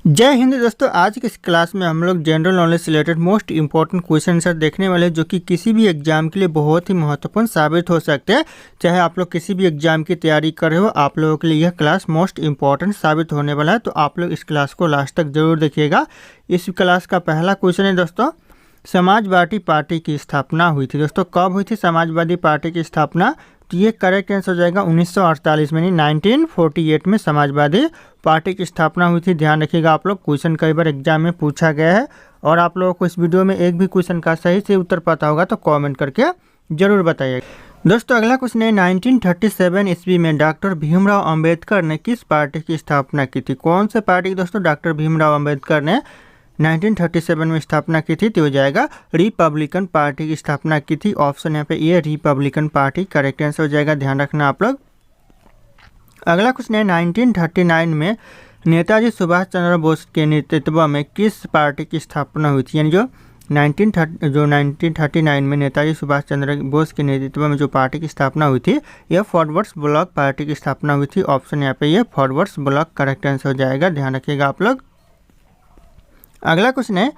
जय हिंद दोस्तों। आज की इस क्लास में हम लोग जनरल नॉलेज से related most important question answer देखने वाले हैं, जो कि किसी भी एग्जाम के लिए बहुत ही महत्वपूर्ण साबित हो सकते हैं। चाहे आप लोग किसी भी एग्जाम की तैयारी कर रहे हो, आप लोगों के लिए यह क्लास मोस्ट इंपॉर्टेंट साबित होने वाला है। तो आप लोग इस क्लास को लास्ट तक जरूर देखिएगा। इस क्लास का पहला क्वेश्चन है दोस्तों, समाजवादी पार्टी की स्थापना हुई थी। दोस्तों कब हुई थी समाजवादी पार्टी की स्थापना? तो ये करेक्ट आंसर हो जाएगा 1948 में, 1948 में समाजवादी पार्टी की स्थापना हुई थी। ध्यान रखिएगा आप लोग, क्वेश्चन कई बार एग्जाम में पूछा गया है और आप लोगों को इस वीडियो में एक भी क्वेश्चन का सही से उत्तर पता होगा तो कमेंट करके जरूर बताइएगा। दोस्तों अगला क्वेश्चन है, 1937 ईस्वी में डॉक्टर भीमराव अंबेडकर ने किस पार्टी की स्थापना की थी? कौन से पार्टी की दोस्तों डॉक्टर भीमराव अंबेडकर ने 1937 में स्थापना की थी? तो हो जाएगा रिपब्लिकन पार्टी की स्थापना की थी। ऑप्शन यहाँ पे ये रिपब्लिकन पार्टी करेक्ट आंसर हो जाएगा, ध्यान रखना आप लोग। अगला क्वेश्चन है, 1939 में नेताजी सुभाष चंद्र बोस के नेतृत्व में किस पार्टी की स्थापना हुई थी? यानी जो 1939 में नेताजी सुभाष चंद्र बोस के नेतृत्व में जो पार्टी की स्थापना हुई थी, यह फॉरवर्ड्स ब्लॉक पार्टी की स्थापना हुई थी। ऑप्शन यहाँ पे ये फॉरवर्ड्स ब्लॉक करेक्ट आंसर हो जाएगा, ध्यान रखिएगा आप लोग। अगला क्वेश्चन है,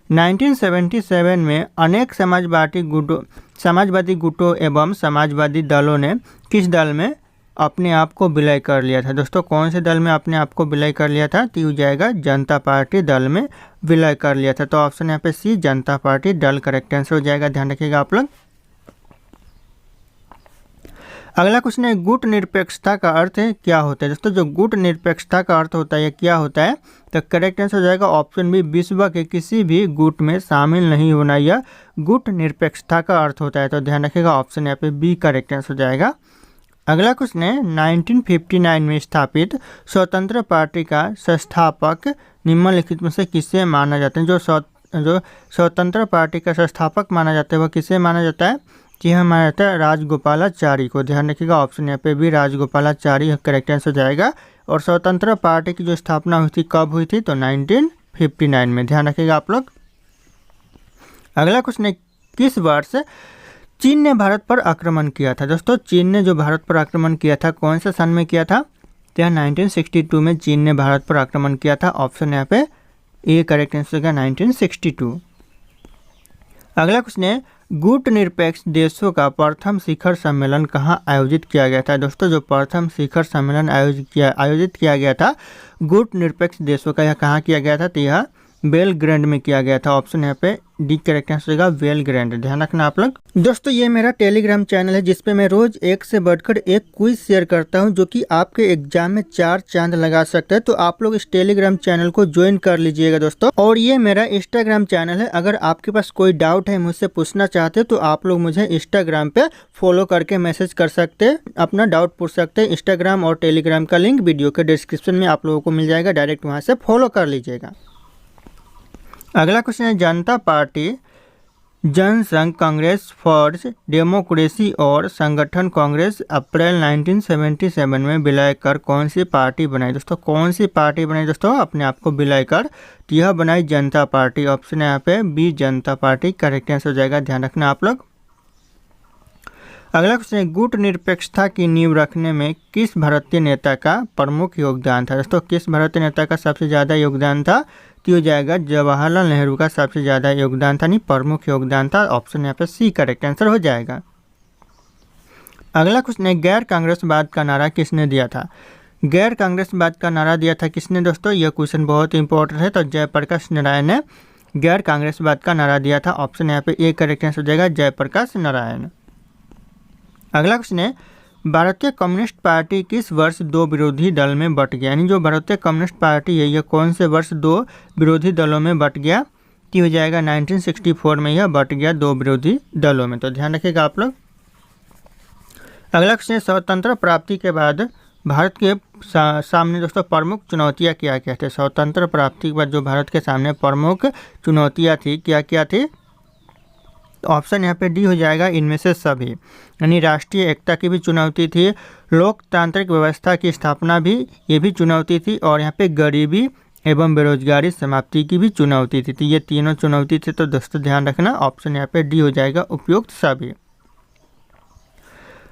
1977 में अनेक समाजवादी गुटों एवं समाजवादी दलों ने किस दल में अपने आप को विलय कर लिया था? दोस्तों कौन से दल में अपने आप को विलय कर लिया था? तो हो जाएगा जनता पार्टी दल में विलय कर लिया था। तो ऑप्शन यहाँ पे सी जनता पार्टी दल करेक्ट आंसर हो जाएगा, ध्यान रखिएगा आप लोग। अगला क्वेश्चन है, गुट निरपेक्षता का अर्थ क्या होता है? दोस्तों जो गुट निरपेक्षता का अर्थ होता है क्या होता है? तो करेक्ट आंसर हो जाएगा ऑप्शन बी, विश्व के किसी भी गुट में शामिल नहीं होना, यह गुट निरपेक्षता का अर्थ होता है। तो ध्यान रखिएगा ऑप्शन यहाँ पे बी करेक्ट आंसर हो जाएगा। अगला क्वेश्चन है, 1959 में स्थापित स्वतंत्र पार्टी का संस्थापक निम्नलिखित में से किसे माना जाता है? जो स्वतंत्र पार्टी का संस्थापक माना जाता है वह किसे माना जाता है? कि यह माना जाता है राजगोपालाचारी को। ध्यान रखिएगा ऑप्शन यहाँ पे भी राजगोपालाचारी करेक्ट आंसर हो जाएगा। और स्वतंत्र पार्टी की जो स्थापना हुई थी कब हुई थी? तो 1959 में, ध्यान रखिएगा आप लोग। अगला क्वेश्चन है, किस वर्ष चीन ने भारत पर आक्रमण किया था? दोस्तों चीन ने जो भारत पर आक्रमण किया था कौन से सन में किया था? तो 1962 में चीन ने भारत पर आक्रमण किया था। ऑप्शन यहाँ पे ए करेक्ट आंसर होगा 1962। अगला क्वेश्चन है, गुट निरपेक्ष देशों का प्रथम शिखर सम्मेलन कहाँ आयोजित किया गया था? दोस्तों जो प्रथम शिखर सम्मेलन आयोजित किया गया था गुट निरपेक्ष देशों का, यह कहाँ किया गया था? तो यह बेलग्रेड में किया गया था। ऑप्शन यहाँ पे डी करेक्ट आंसर होगा बेलग्रेड, ध्यान रखना आप लोग। दोस्तों ये मेरा टेलीग्राम चैनल है जिसपे मैं रोज एक से बढ़कर एक क्विज शेयर करता हूं, जो कि आपके एग्जाम में 4 चांद लगा सकता है। तो आप लोग इस टेलीग्राम चैनल को ज्वाइन कर लीजिएगा दोस्तों। और ये मेरा इंस्टाग्राम चैनल है, अगर आपके पास कोई डाउट है मुझसे पूछना चाहते तो आप लोग मुझे इंस्टाग्राम पे फॉलो करके मैसेज कर सकते हैं, अपना डाउट पूछ सकते हैं। इंस्टाग्राम और टेलीग्राम का लिंक वीडियो के डिस्क्रिप्शन में आप लोगों को मिल जाएगा, डायरेक्ट वहाँ से फॉलो कर लीजिएगा। अगला क्वेश्चन है, Janata Party Jansangh Congress for Democracy और संगठन कांग्रेस अप्रैल 1977 में विलय कर कौन सी पार्टी बनाई? दोस्तों कौन सी पार्टी बनाई दोस्तों अपने आप को विलय कर? तो यह बनाई जनता पार्टी। ऑप्शन है यहाँ पे बी जनता पार्टी करेक्ट आंसर हो जाएगा, ध्यान रखना आप लोग। अगला क्वेश्चन है, गुट निरपेक्षता की नींव रखने में किस भारतीय नेता का प्रमुख योगदान था? दोस्तों किस भारतीय नेता का सबसे ज़्यादा योगदान था? तो हो जाएगा जवाहरलाल नेहरू का सबसे ज़्यादा योगदान था, नहीं प्रमुख योगदान था। ऑप्शन यहाँ पे सी करेक्ट आंसर हो जाएगा। अगला क्वेश्चन है, गैर कांग्रेसवाद का नारा किसने दिया था? गैर कांग्रेसवाद का नारा दिया था किसने? दोस्तों यह क्वेश्चन बहुत इंपॉर्टेंट है। तो जयप्रकाश नारायण ने गैर कांग्रेसवाद का नारा दिया था। ऑप्शन यहाँ पे ए करेक्ट आंसर हो जाएगा जयप्रकाश नारायण। अगला क्वेश्चन है, भारतीय कम्युनिस्ट पार्टी किस वर्ष 2 विरोधी दल में बट गया? यानी जो भारतीय कम्युनिस्ट पार्टी है यह कौन से वर्ष 2 विरोधी दलों में बट गया? कि हो जाएगा 1964 में यह बट गया 2 विरोधी दलों में। तो ध्यान रखिएगा आप लोग। अगला क्वेश्चन, स्वतंत्र प्राप्ति के बाद भारत के सामने दोस्तों प्रमुख चुनौतियाँ क्या क्या थे? स्वतंत्र प्राप्ति के बाद जो भारत के सामने प्रमुख चुनौतियाँ थी क्या क्या थी? ऑप्शन यहाँ पे डी हो जाएगा इनमें से सभी। यानी राष्ट्रीय एकता की भी चुनौती थी, लोकतांत्रिक व्यवस्था की स्थापना भी ये भी चुनौती थी, और यहाँ पे गरीबी एवं बेरोजगारी समाप्ति की भी चुनौती थी। तो ये तीनों चुनौती थे। तो दोस्तों ध्यान रखना ऑप्शन यहाँ पे डी हो जाएगा उपयुक्त सभी।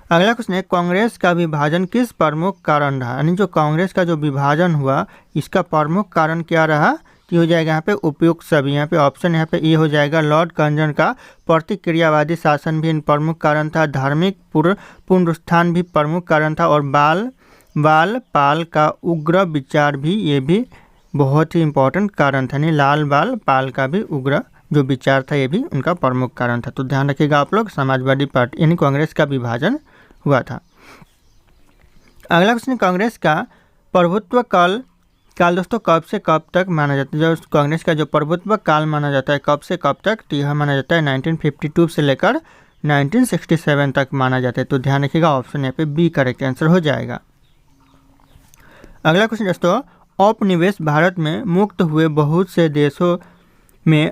अगला क्वेश्चन है कांग्रेस का विभाजन किस प्रमुख कारण रहा, यानी जो कांग्रेस का जो विभाजन हुआ इसका प्रमुख कारण क्या रहा। तो हो जाएगा यहाँ पे उपयुक्त सभी, यहाँ पे ऑप्शन यहाँ पे ए हो जाएगा। लॉर्ड कर्जन का प्रतिक्रियावादी शासन भी प्रमुख कारण था, धार्मिक पुनरुत्थान भी प्रमुख कारण था, और बाल पाल का उग्र विचार भी, ये भी बहुत ही इंपॉर्टेंट कारण था। नहीं, लाल बाल पाल का भी उग्र जो विचार था ये भी उनका प्रमुख कारण था। तो ध्यान रखिएगा आप लोग, समाजवादी पार्टी यानी कांग्रेस का विभाजन हुआ था। अगला क्वेश्चन, कांग्रेस का प्रभुत्व काल दोस्तों कब से कब तक माना जाता है। जो कांग्रेस का जो प्रभुत्व काल माना जाता है कब से कब तक, तो यह माना जाता है 1952 से लेकर 1967 तक माना जाता है। तो ध्यान रखिएगा ऑप्शन यहाँ पे बी करेक्ट आंसर हो जाएगा। अगला क्वेश्चन दोस्तों, औपनिवेश भारत में मुक्त हुए बहुत से देशों में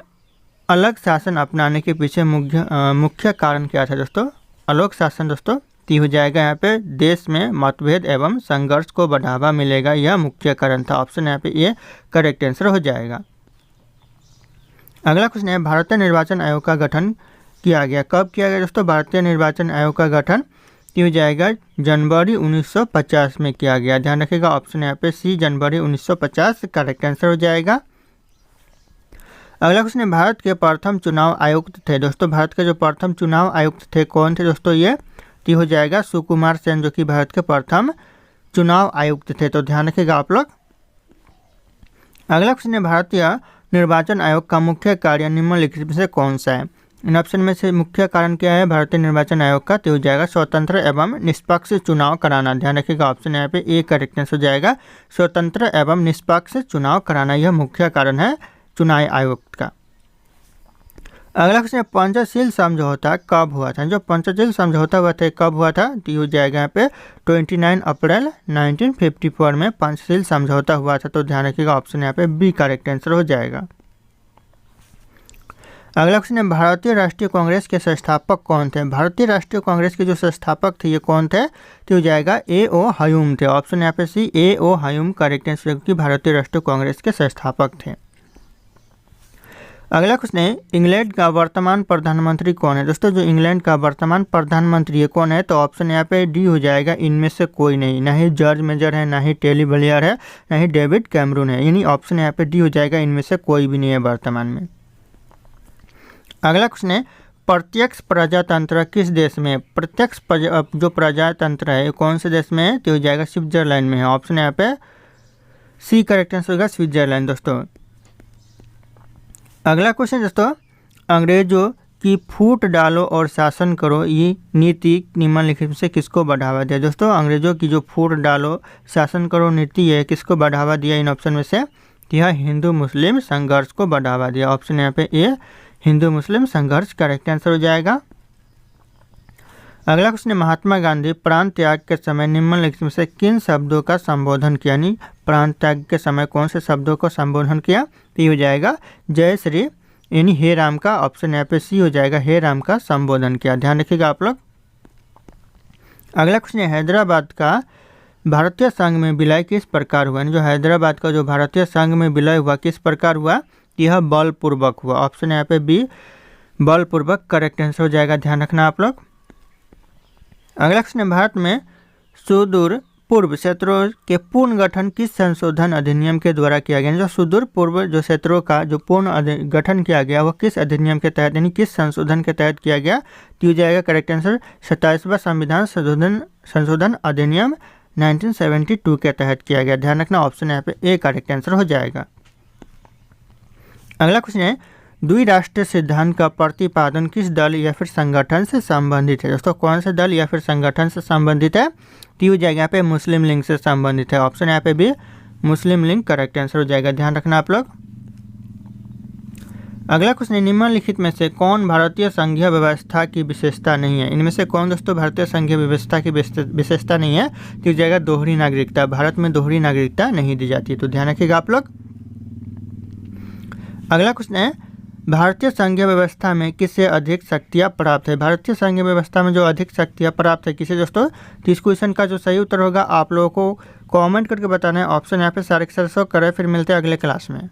अलग शासन अपनाने के पीछे मुख्य कारण क्या था दोस्तों। अलग शासन दोस्तों ती हो जाएगा यहाँ पे देश में मतभेद एवं संघर्ष को बढ़ावा मिलेगा, यह मुख्य कारण था। ऑप्शन यहाँ पे ये करेक्ट आंसर हो जाएगा। अगला क्वेश्चन है भारतीय निर्वाचन आयोग का गठन किया गया, कब किया गया दोस्तों। भारतीय निर्वाचन आयोग का गठन हो जाएगा जनवरी 1950 में किया गया। ध्यान रखिएगा ऑप्शन यहाँ पे सी जनवरी 1950 करेक्ट आंसर हो जाएगा। अगला क्वेश्चन है भारत के प्रथम चुनाव आयुक्त थे दोस्तों। भारत के जो प्रथम चुनाव आयुक्त थे कौन थे दोस्तों, ये तो हो जाएगा सुकुमार सेन, जो कि भारत के प्रथम चुनाव आयुक्त थे। तो ध्यान रखिएगा आप लोग। अगला क्वेश्चन है भारतीय निर्वाचन आयोग का मुख्य कार्य निम्नलिखित में से कौन सा है। इन ऑप्शन में से मुख्य कारण क्या है भारतीय निर्वाचन आयोग का, तो हो जाएगा स्वतंत्र एवं निष्पक्ष चुनाव कराना। ध्यान रखिएगा ऑप्शन यहाँ पे ए करेक्ट आंसर हो जाएगा। स्वतंत्र एवं निष्पक्ष चुनाव कराना यह मुख्य कारण है चुनाव आयोग का। अगला क्वेश्चन है पंचशील समझौता कब हुआ था। जो पंचशील समझौता हुआ था कब हुआ था, तो हो जाएगा यहाँ पे 29 अप्रैल 1954 में पंचशील समझौता हुआ था। तो ध्यान रखिएगा ऑप्शन यहाँ पे बी करेक्ट आंसर हो जाएगा। अगला क्वेश्चन है भारतीय राष्ट्रीय कांग्रेस के संस्थापक कौन थे। भारतीय राष्ट्रीय कांग्रेस के जो संस्थापक थे ये कौन थे, तो हो जाएगा A.O. ह्यूम थे। ऑप्शन यहाँ पे सी A.O. ह्यूम करेक्ट आंसर, क्योंकि भारतीय राष्ट्रीय कांग्रेस के संस्थापक थे। अगला क्वेश्चन है इंग्लैंड का वर्तमान प्रधानमंत्री कौन है दोस्तों। जो इंग्लैंड का वर्तमान प्रधानमंत्री है कौन है, तो ऑप्शन यहाँ पे डी हो जाएगा। इनमें से कोई नहीं, ना ही जॉर्ज मेजर है, ना ही टेली ब्लेयर है, ना ही डेविड कैमरून है, यानी ऑप्शन यहाँ पे डी हो जाएगा। इनमें से कोई भी नहीं है वर्तमान में। अगला क्वेश्चन है प्रत्यक्ष प्रजातंत्र किस देश में। प्रत्यक्ष जो प्रजातंत्र है कौन से देश में है, तो हो जाएगा स्विट्जरलैंड में है। ऑप्शन यहाँ पे सी करेक्ट आंसर होगा स्विट्जरलैंड दोस्तों। अगला क्वेश्चन दोस्तों, अंग्रेजों की फूट डालो और शासन करो ये नीति निम्नलिखित में से किसको बढ़ावा दिया। दोस्तों अंग्रेजों की जो फूट डालो शासन करो नीति है किसको बढ़ावा दिया, इन ऑप्शन में से यह हिंदू मुस्लिम संघर्ष को बढ़ावा दिया। ऑप्शन यहाँ पे ए हिंदू मुस्लिम संघर्ष करेक्ट आंसर हो जाएगा। अगला क्वेश्चन है महात्मा गांधी प्राण त्याग के समय निम्नलिखित में से किन शब्दों का संबोधन किया, यानी प्राण त्याग के समय कौन से शब्दों का संबोधन किया, तो हो जाएगा जय श्री यानी हे राम का। ऑप्शन यहाँ पे सी हो जाएगा हे राम का संबोधन किया। ध्यान रखिएगा आप लोग। अगला क्वेश्चन है हैदराबाद का भारतीय संघ में विलय किस प्रकार हुआ, जो हैदराबाद का जो भारतीय संघ में विलय हुआ किस प्रकार हुआ, यह बलपूर्वक हुआ। ऑप्शन यहाँ पे बी बलपूर्वक करेक्ट आंसर हो जाएगा। ध्यान रखना आप लोग। अगला क्वेश्चन है भारत में सुदूर पूर्व क्षेत्रों के पूर्ण गठन किस संशोधन अधिनियम के द्वारा किया गया। जो सुदूर पूर्व जो क्षेत्रों का जो पूर्ण गठन किया गया वह किस अधिनियम के तहत यानी किस संशोधन के तहत किया गया, तो हो जाएगा करेक्ट आंसर 27वां संविधान संशोधन अधिनियम 1972 के तहत किया गया। ध्यान रखना ऑप्शन यहाँ पे ए करेक्ट आंसर हो जाएगा। अगला क्वेश्चन है द्विराष्ट्रीय सिद्धांत का प्रतिपादन किस दल या फिर संगठन से संबंधित है। दोस्तों कौन से दल या फिर संगठन से संबंधित है, तो हो जाएगा यहाँ पे मुस्लिम लीग से संबंधित है। ऑप्शन यहाँ पे भी मुस्लिम लीग करेक्ट आंसर हो जाएगा। ध्यान रखना आप लोग। अगला क्वेश्चन निम्नलिखित में से कौन भारतीय संघीय व्यवस्था की विशेषता नहीं है। इनमें से कौन दोस्तों भारतीय संघीय व्यवस्था की विशेषता नहीं है, तो हो जाएगा दोहरी नागरिकता। भारत में दोहरी नागरिकता नहीं दी जाती, तो ध्यान रखिएगा आप लोग। अगला क्वेश्चन है भारतीय संघीय व्यवस्था में किससे अधिक शक्तियाँ प्राप्त है। भारतीय संघीय व्यवस्था में जो अधिक शक्तियाँ प्राप्त है किसे दोस्तों, तो इस क्वेश्चन का जो सही उत्तर होगा आप लोगों को कमेंट करके बताना है। ऑप्शन यहाँ पे सारे के सारे शो करें। फिर मिलते हैं अगले क्लास में।